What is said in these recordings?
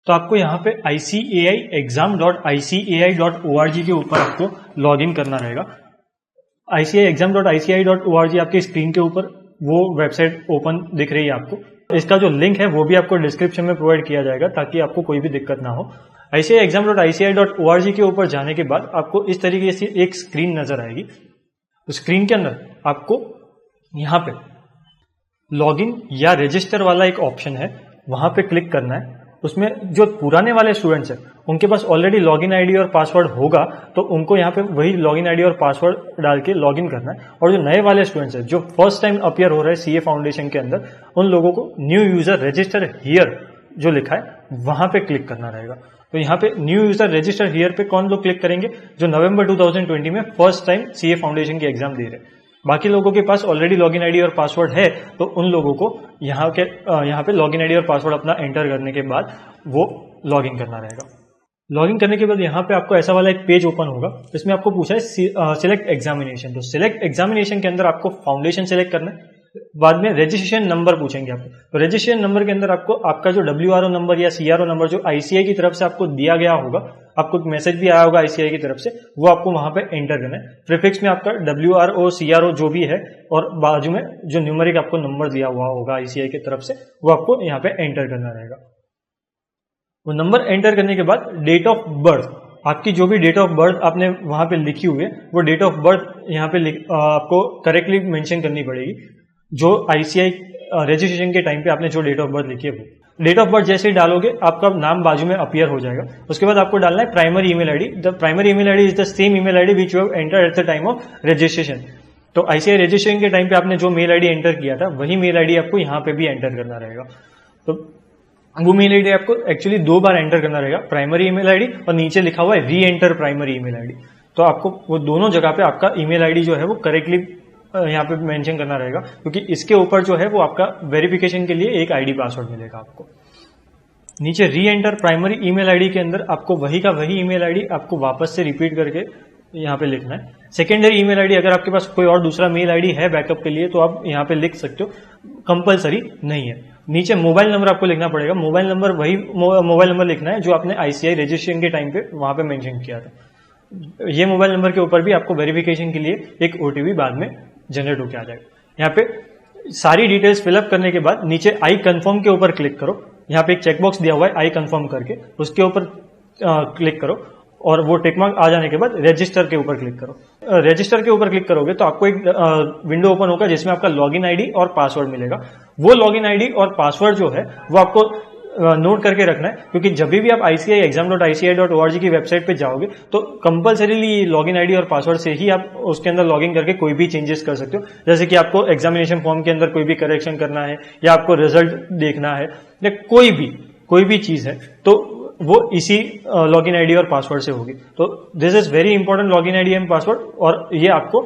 तो आपको यहाँ पे ICAI-exam.ICAI.org के ऊपर आपको लॉग इन करना रहेगा। ICAI-exam.ICAI.org आपकी स्क्रीन के ऊपर वो वेबसाइट ओपन दिख रही है आपको। इसका जो लिंक है वो भी आपको डिस्क्रिप्शन में प्रोवाइड किया जाएगा ताकि आपको कोई भी दिक्कत ना हो। ICAI-exam.ICAI.org के ऊपर जाने के बाद आपको इस तरीके से एक स्क्रीन नजर आएगी। तो स्क्रीन के अंदर आपको यहाँ पे लॉगिन या रजिस्टर वाला एक ऑप्शन है, वहां पे क्लिक करना है। उसमें जो पुराने वाले स्टूडेंट्स हैं उनके पास ऑलरेडी लॉगिन आईडी और पासवर्ड होगा, तो उनको यहाँ पे वही लॉगिन आईडी और पासवर्ड डाल के लॉगिन करना है। और जो नए वाले स्टूडेंट्स हैं जो फर्स्ट टाइम अपीयर हो रहे हैं सीए फाउंडेशन के अंदर, उन लोगों को न्यू यूजर रजिस्टर हियर जो लिखा है वहां पे क्लिक करना रहेगा। तो यहाँ पे न्यू यूजर रजिस्टर हियर पे कौन लोग क्लिक करेंगे? जो नवंबर 2020 में फर्स्ट टाइम सीए फाउंडेशन की एग्जाम दे रहे हैं। बाकी लोगों के पास ऑलरेडी लॉगिन आईडी और पासवर्ड है, तो उन लोगों को यहाँ पे लॉगिन आईडी और पासवर्ड अपना एंटर करने के बाद वो लॉगिन करना रहेगा। लॉगिन करने के बाद यहाँ पे आपको ऐसा वाला एक पेज ओपन होगा, इसमें आपको पूछा है सिलेक्ट एग्जामिनेशन। तो सिलेक्ट एग्जामिनेशन के अंदर आपको फाउंडेशन सिलेक्ट करना है। बाद में रजिस्ट्रेशन नंबर पूछेंगे आपको। तो रजिस्ट्रेशन नंबर के अंदर आपको आपका जो WRO नंबर या CRO नंबर जो ICAI की तरफ से आपको दिया गया होगा, आपको एक मैसेज भी आया होगा ICAI की तरफ से, वो आपको वहां पे एंटर करना है। प्रीफिक्स में आपका WRO CRO जो भी है और बाजू में जो न्यूमेरिक आपको नंबर दिया हुआ होगा ICAI की तरफ से, वो आपको यहाँ पे एंटर करना रहेगा। वो नंबर एंटर करने के बाद डेट ऑफ बर्थ, आपकी जो भी डेट ऑफ बर्थ आपने वहां पे लिखी हुई है वो डेट ऑफ बर्थ यहाँ पे आपको करेक्टली मेंशन करनी पड़ेगी। जो ICAI रजिस्ट्रेशन के टाइम पे आपने जो डेट ऑफ बर्थ लिखी है वो डेट ऑफ बर्थ जैसे ही डालोगे आपका नाम बाजू में अपीयर हो जाएगा। उसके बाद आपको डालना है primary email ID. The primary email ID is the same email ID which you have entered at the time of registration. तो ICAI रजिस्ट्रेशन के टाइम पे आपने जो मेल आईडी एंटर किया था वही मेल आईडी आपको यहाँ पे भी एंटर करना रहेगा। तो वो मेल आईडी आपको एक्चुअली 2 बार एंटर करना रहेगा, प्राइमरी ईमेल आईडी और नीचे लिखा हुआ है री एंटर प्राइमरी ईमेल आईडी। तो आपको वो दोनों जगह पे आपका ईमेल आईडी जो है वो करेक्टली यहाँ पे मेंशन करना रहेगा, क्योंकि इसके ऊपर जो है वो आपका वेरिफिकेशन के लिए एक आईडी पासवर्ड मिलेगा आपको। नीचे री एंटर प्राइमरी ईमेल आईडी के अंदर आपको वही का वही ईमेल आईडी आपको वापस से रिपीट करके यहाँ पे लिखना है। सेकेंडरी ईमेल आईडी अगर आपके पास कोई और दूसरा मेल आईडी है बैकअप के लिए तो आप यहाँ पे लिख सकते हो, कंपलसरी नहीं है। नीचे मोबाइल नंबर आपको लिखना पड़ेगा। मोबाइल नंबर वही मोबाइल नंबर लिखना है जो आपने ICAI रजिस्ट्रेशन के टाइम पे वहां पे मेंशन किया था। ये मोबाइल नंबर के ऊपर भी आपको वेरिफिकेशन के लिए एक OTP बाद में जनरेट होकर आ जाएगा। यहाँ पे सारी डिटेल्स फिलअप करने के बाद नीचे आई कंफर्म के ऊपर क्लिक करो। यहाँ पे एक चेकबॉक्स दिया हुआ है आई कंफर्म करके, उसके ऊपर क्लिक करो और वो टिक मार्क आ जाने के बाद रजिस्टर के ऊपर क्लिक करो। रजिस्टर के ऊपर क्लिक करोगे तो आपको एक विंडो ओपन होगा जिसमें आपका लॉगिन आईडी और पासवर्ड मिलेगा। वो लॉगिन आईडी और पासवर्ड जो है वो आपको नोट करके रखना है, क्योंकि जब भी आप ICAI-exam.ICAI.org की वेबसाइट पे जाओगे तो कंपलसरीली लॉगिन आईडी और पासवर्ड से ही आप उसके अंदर लॉगिन करके कोई भी चेंजेस कर सकते हो। जैसे कि आपको एग्जामिनेशन फॉर्म के अंदर कोई भी करेक्शन करना है या आपको रिजल्ट देखना है या कोई भी चीज है तो वो इसी लॉगिन आईडी और पासवर्ड से होगी। तो this is very important, login ID and password, और ये आपको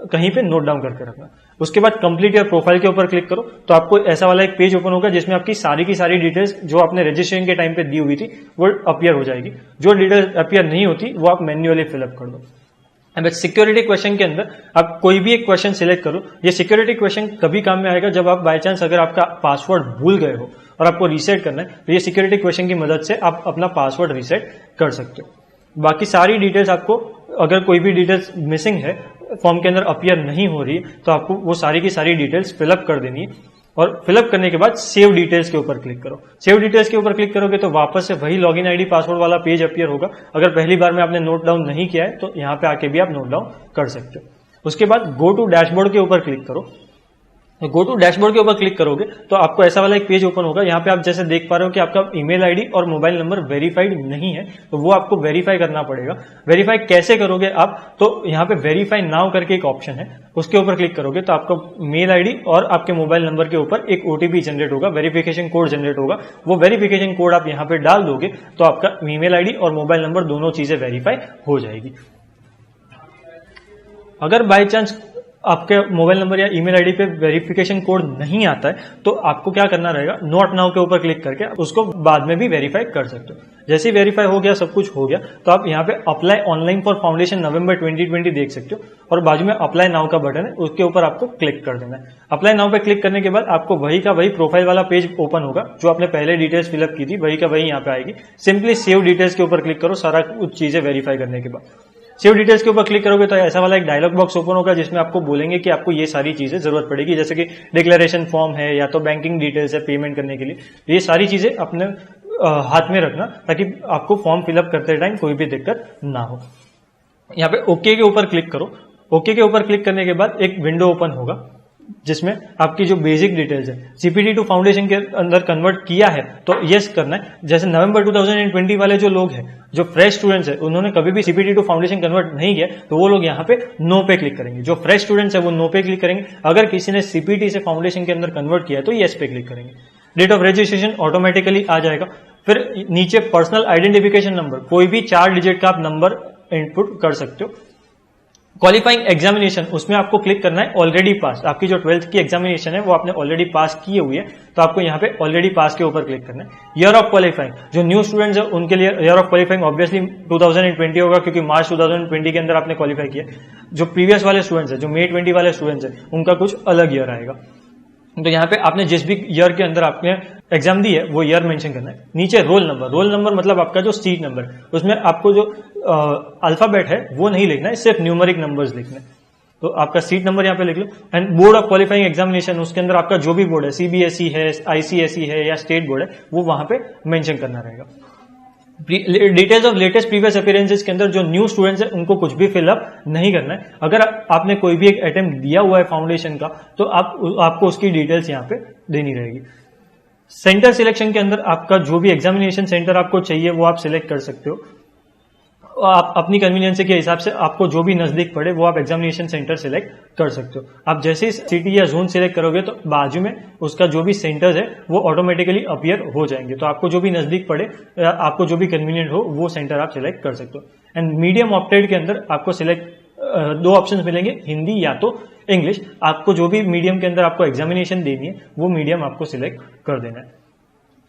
कहीं पे नोट डाउन करके रखना। उसके बाद कंप्लीट योर प्रोफाइल के ऊपर क्लिक करो तो आपको ऐसा वाला एक पेज ओपन होगा जिसमें आपकी सारी की सारी डिटेल्स जो आपने रजिस्ट्रेशन के टाइम पे दी हुई थी वो अपीयर हो जाएगी। जो डिटेल्स अपीयर नहीं होती वो आप मैन्युअली फिलअप कर दो। अब सिक्योरिटी क्वेश्चन के अंदर आप कोई भी एक क्वेश्चन सिलेक्ट करो। ये सिक्योरिटी क्वेश्चन कभी काम में आएगा जब आप बाय चांस अगर आपका पासवर्ड भूल गए हो और आपको रीसेट करना है, तो ये सिक्योरिटी क्वेश्चन की मदद से आप अपना पासवर्ड रीसेट कर सकते हो। बाकी सारी डिटेल्स आपको, अगर कोई भी डिटेल्स मिसिंग है, फॉर्म के अंदर अपीयर नहीं हो रही है, तो आपको वो सारी की सारी डिटेल्स फिलअप कर देनी है। और फिलअप करने के बाद सेव डिटेल्स के ऊपर क्लिक करो। सेव डिटेल्स के ऊपर क्लिक करोगे तो वापस से वही लॉगिन आईडी पासवर्ड वाला पेज अपीयर होगा। अगर पहली बार में आपने नोट डाउन नहीं किया है तो यहाँ पे आके भी आप नोट डाउन कर सकते हो। उसके बाद गो टू डैशबोर्ड के ऊपर क्लिक करो। गो टू डैशबोर्ड के ऊपर क्लिक करोगे तो आपको ऐसा वाला एक पेज ओपन होगा। यहाँ पे आप जैसे देख पा रहे हो कि आपका ईमेल आईडी और मोबाइल नंबर वेरीफाइड नहीं है, तो वो आपको वेरीफाई करना पड़ेगा। वेरीफाई कैसे करोगे आप? तो यहाँ पे वेरीफाई नाउ करके एक ऑप्शन है, उसके ऊपर क्लिक करोगे तो आपका मेल आईडी और आपके मोबाइल नंबर के ऊपर एक OTP जनरेट होगा, वेरिफिकेशन कोड जनरेट होगा। वो वेरिफिकेशन कोड आप यहाँ पे डाल दोगे तो आपका ईमेल आईडी और मोबाइल नंबर दोनों चीजें वेरीफाई हो जाएगी। अगर बाय चांस आपके मोबाइल नंबर या ईमेल आईडी पे वेरिफिकेशन कोड नहीं आता है तो आपको क्या करना रहेगा, नॉट नाउ के ऊपर क्लिक करके उसको बाद में भी वेरीफाई कर सकते हो। जैसे ही वेरीफाई हो गया, सब कुछ हो गया, तो आप यहाँ पे अप्लाई ऑनलाइन फॉर फाउंडेशन नवंबर 2020 देख सकते हो और बाजू में अप्लाई नाउ का बटन है, उसके ऊपर आपको क्लिक कर देना है। अप्लाई नाउ पे क्लिक करने के बाद आपको वही का वही प्रोफाइल वाला पेज ओपन होगा, जो आपने पहले डिटेल्स फिलअप की थी वही का वही यहाँ पे आएगी। सिंपली सेव डिटेल्स के ऊपर क्लिक करो, सारा कुछ चीजें वेरीफाई करने के बाद सेव डिटेल्स के ऊपर क्लिक करोगे तो ऐसा वाला एक डायलॉग बॉक्स ओपन होगा जिसमें आपको बोलेंगे कि आपको ये सारी चीजें जरूरत पड़ेगी, जैसे कि डिक्लेरेशन फॉर्म है या तो बैंकिंग डिटेल्स है पेमेंट करने के लिए। ये सारी चीजें अपने हाथ में रखना ताकि आपको फॉर्म फिलअप करते टाइम कोई भी दिक्कत ना हो। यहाँ पे ओके के ऊपर क्लिक करो। ओके के ऊपर क्लिक करने के बाद एक विंडो ओपन होगा जिसमें आपकी जो बेसिक डिटेल्स है सीपीटी टू फाउंडेशन के अंदर कन्वर्ट किया है तो यस करना है। जैसे नवंबर 2020 वाले जो लोग हैं, जो फ्रेश स्टूडेंट्स हैं, उन्होंने कभी भी सीपीटी टू फाउंडेशन कन्वर्ट नहीं किया तो वो लोग यहाँ पे नो पे क्लिक करेंगे। जो फ्रेश स्टूडेंट्स है वो नो पे क्लिक करेंगे। अगर किसी ने सीपीटी से फाउंडेशन के अंदर कन्वर्ट किया है तो यस पे क्लिक करेंगे। डेट ऑफ रजिस्ट्रेशन ऑटोमेटिकली आ जाएगा। फिर नीचे पर्सनल आइडेंटिफिकेशन नंबर, कोई भी 4 डिजिट का आप नंबर इनपुट कर सकते हो। क्वालिफाइंग एग्जामिनेशन, उसमें आपको क्लिक करना है ऑलरेडी पास। आपकी जो 12th की एग्जामिनेशन है वो आपने ऑलरेडी पास की हुई है तो आपको यहाँ पे ऑलरेडी पास के ऊपर क्लिक करना है। ईयर ऑफ क्वालिफाइंग, जो न्यू स्टूडेंट्स है उनके लिए ईयर ऑफ क्वालिफाइंग ऑब्वियसली 2020 होगा क्योंकि मार्च 2020 के अंदर आपने क्वालिफाई किया। जो प्रीवियस वाले स्टूडेंट्स है, जो May 20 वाले स्टूडेंट्स है, उनका कुछ अलग ईयर आएगा। तो यहाँ पे आपने जिस भी ईयर के अंदर आपने एग्जाम दी है वो ईयर मेंशन करना है। नीचे रोल नंबर, रोल नंबर मतलब आपका जो सीट नंबर, उसमें आपको जो अल्फाबेट है वो नहीं लिखना है, सिर्फ न्यूमेरिक नंबर्स लिखना है। तो आपका सीट नंबर यहाँ पे लिख लो। And board of qualifying examination, उसके अंदर आपका जो भी बोर्ड है, सीबीएसई है, आईसीएसई है या स्टेट बोर्ड है, वो वहां पे मेंशन करना रहेगा। Details of latest previous appearances के अंदर जो न्यू स्टूडेंट्स हैं उनको कुछ भी फिलअप नहीं करना है। अगर आपने कोई भी एक अटेम्प्ट दिया हुआ है फाउंडेशन का तो आपको उसकी डिटेल्स यहाँ पे देनी रहेगी। सेंटर सिलेक्शन के अंदर आपका जो भी एग्जामिनेशन सेंटर आपको चाहिए वो आप सिलेक्ट कर सकते हो। आप अपनी कन्वीनियंस के हिसाब से आपको जो भी नजदीक पड़े वो आप एग्जामिनेशन सेंटर सिलेक्ट कर सकते हो। आप जैसे ही सिटी या जोन सिलेक्ट करोगे तो बाजू में उसका जो भी सेंटर्स है वो ऑटोमेटिकली अपीयर हो जाएंगे। तो आपको जो भी नजदीक पड़े या आपको जो भी कन्वीनियंट हो वो सेंटर आप सिलेक्ट कर सकते हो। एंड मीडियम ऑप्टेड के अंदर आपको सिलेक्ट 2 ऑप्शन मिलेंगे, हिंदी या तो इंग्लिश। आपको जो भी मीडियम के अंदर आपको एग्जामिनेशन देनी है वो मीडियम आपको सिलेक्ट कर देना है।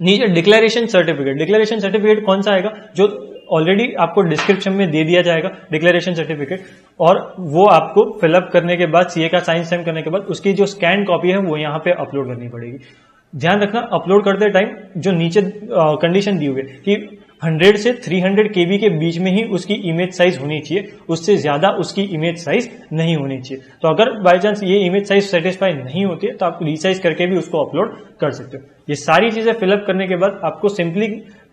नीचे डिक्लेरेशन सर्टिफिकेट, डिक्लेरेशन सर्टिफिकेट कौन सा आएगा, जो ऑलरेडी आपको डिस्क्रिप्शन में दे दिया जाएगा डिक्लेरेशन सर्टिफिकेट, और वो आपको फिलअप करने के बाद सीए का साइन स्टैम्प करने के बाद उसकी जो स्कैन कॉपी है वो यहाँ पे अपलोड करनी पड़ेगी। ध्यान रखना अपलोड करते टाइम जो नीचे कंडीशन दी हुई है कि 100 से 300 केबी के बीच में ही उसकी इमेज साइज होनी चाहिए, उससे ज्यादा उसकी इमेज साइज नहीं होनी चाहिए। तो अगर बाय चांस ये इमेज साइज सेटिस्फाई नहीं होती है तो आप रिसाइज करके भी उसको अपलोड कर सकते हो। ये सारी चीजें फिलअप करने के बाद आपको सिंपली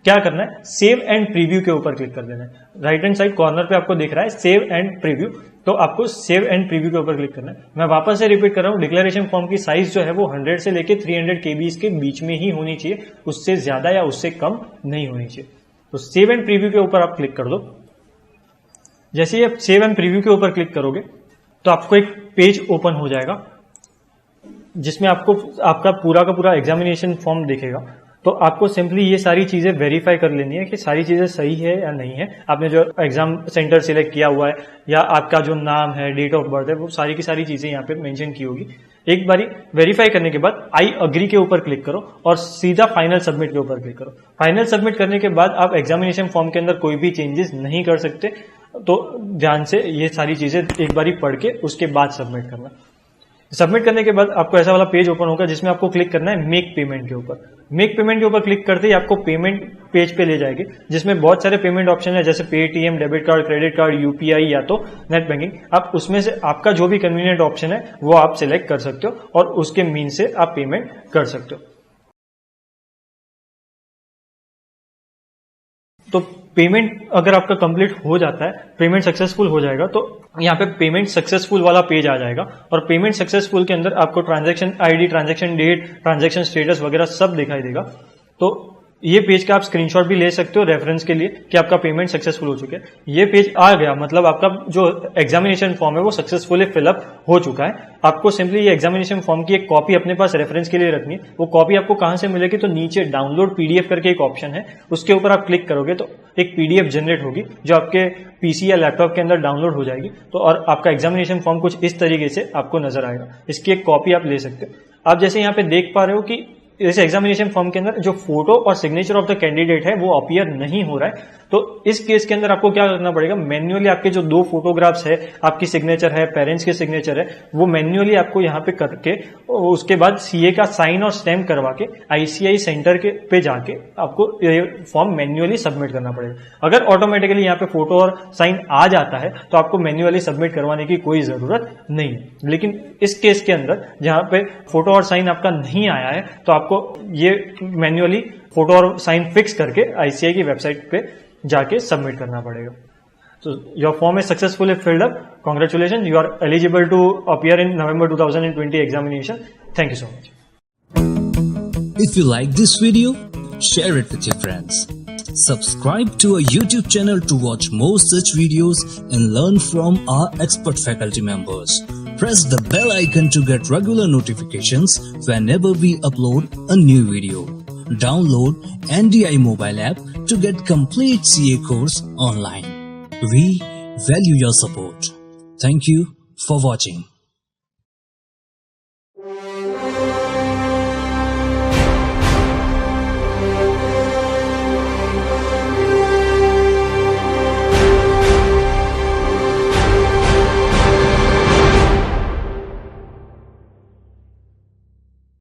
क्या करना है, सेव एंड प्रीव्यू के ऊपर क्लिक कर देना है। राइट हैंड साइड कॉर्नर पे आपको दिख रहा है सेव एंड प्रीव्यू, तो आपको सेव एंड प्रीव्यू के ऊपर क्लिक करना है। मैं वापस से रिपीट कर रहा हूँ, डिक्लेरेशन फॉर्म की साइज जो है वो 100 से लेके 300 केबी के बीच में ही होनी चाहिए, उससे ज्यादा या उससे कम नहीं होनी चाहिए। तो सेव एंड प्रीव्यू के ऊपर आप क्लिक कर दो। जैसे ही आप सेव एंड प्रीव्यू के ऊपर क्लिक करोगे तो आपको एक पेज ओपन हो जाएगा जिसमें आपको आपका पूरा का पूरा एग्जामिनेशन फॉर्म दिखेगा। तो आपको सिंपली ये सारी चीजें वेरीफाई कर लेनी है कि सारी चीजें सही है या नहीं है। आपने जो एग्जाम सेंटर सिलेक्ट किया हुआ है या आपका जो नाम है, डेट ऑफ बर्थ है, वो सारी की सारी चीजें यहाँ पे मेंशन की होगी। एक बारी वेरीफाई करने के बाद आई अग्री के ऊपर क्लिक करो और सीधा फाइनल सबमिट के ऊपर क्लिक करो। फाइनल सबमिट करने के बाद आप एग्जामिनेशन फॉर्म के अंदर कोई भी चेंजेस नहीं कर सकते, तो ध्यान से ये सारी चीजें एक बारी पढ़ के उसके बाद सबमिट करना। सबमिट करने के बाद आपको ऐसा वाला पेज ओपन होगा जिसमें आपको क्लिक करना है मेक पेमेंट के ऊपर। मेक पेमेंट के ऊपर क्लिक करते ही आपको पेमेंट पेज पे ले जाएगी जिसमें बहुत सारे पेमेंट ऑप्शन है, जैसे Paytm, debit card, credit card, UPI या तो नेट बैंकिंग। आप उसमें से आपका जो भी कन्वीनियंट ऑप्शन है वो आप सिलेक्ट कर सकते हो और उसके मीन से आप पेमेंट कर सकते हो। तो पेमेंट अगर आपका कंप्लीट हो जाता है, पेमेंट सक्सेसफुल हो जाएगा, तो यहाँ पे पेमेंट सक्सेसफुल वाला पेज आ जाएगा। और पेमेंट सक्सेसफुल के अंदर आपको transaction ID, transaction date, transaction status वगैरह सब दिखाई देगा। तो ये पेज का आप स्क्रीनशॉट भी ले सकते हो रेफरेंस के लिए कि आपका पेमेंट सक्सेसफुल हो चुका है। ये पेज आ गया मतलब आपका जो एग्जामिनेशन फॉर्म है वो सक्सेसफुली फिलअप हो चुका है। आपको सिंपली ये एग्जामिनेशन फॉर्म की एक कॉपी अपने पास रेफरेंस के लिए रखनी है। वो कॉपी आपको कहां से मिलेगी, तो नीचे डाउनलोड पीडीएफ करके एक ऑप्शन है, उसके ऊपर आप क्लिक करोगे तो एक पीडीएफ जनरेट होगी जो आपके पीसी या लैपटॉप के अंदर डाउनलोड हो जाएगी। तो और आपका एग्जामिनेशन फॉर्म कुछ इस तरीके से आपको नजर आएगा। इसकी एक कॉपी आप ले सकते हो। आप जैसे यहाँ पे देख पा रहे हो कि इस एग्जामिनेशन फॉर्म के अंदर जो फोटो और सिग्नेचर ऑफ द कैंडिडेट है वो अपीयर नहीं हो रहा है। तो इस केस के अंदर आपको क्या करना पड़ेगा, मैन्युअली आपके जो 2 फोटोग्राफ्स है, आपकी सिग्नेचर है, पेरेंट्स के सिग्नेचर है, वो मैन्युअली आपको यहाँ पे करके उसके बाद सीए का साइन और स्टैम्प करवा के आईसीआई सेंटर के पे जाके आपको ये फॉर्म मैन्युअली सबमिट करना पड़ेगा। अगर ऑटोमेटिकली यहाँ पे फोटो और साइन आ जाता है तो आपको मैन्युअली सबमिट करवाने की कोई जरूरत नहीं है। लेकिन इस केस के अंदर जहाँ पे फोटो और साइन आपका नहीं आया है तो आपको ये मैन्युअली फोटो और साइन फिक्स करके आईसीआई की वेबसाइट पे जाके सबमिट करना पड़ेगा। So your form is successfully filled up. Congratulations, you are eligible to appear in November 2020 examination. Thank you so much. If you like this video, share it with your friends. Subscribe to our YouTube channel to watch more such videos and learn from our expert faculty members. Press the bell icon to get regular notifications whenever we upload a new video. Download NDI mobile app to get complete CA course online. We value your support. Thank you for watching.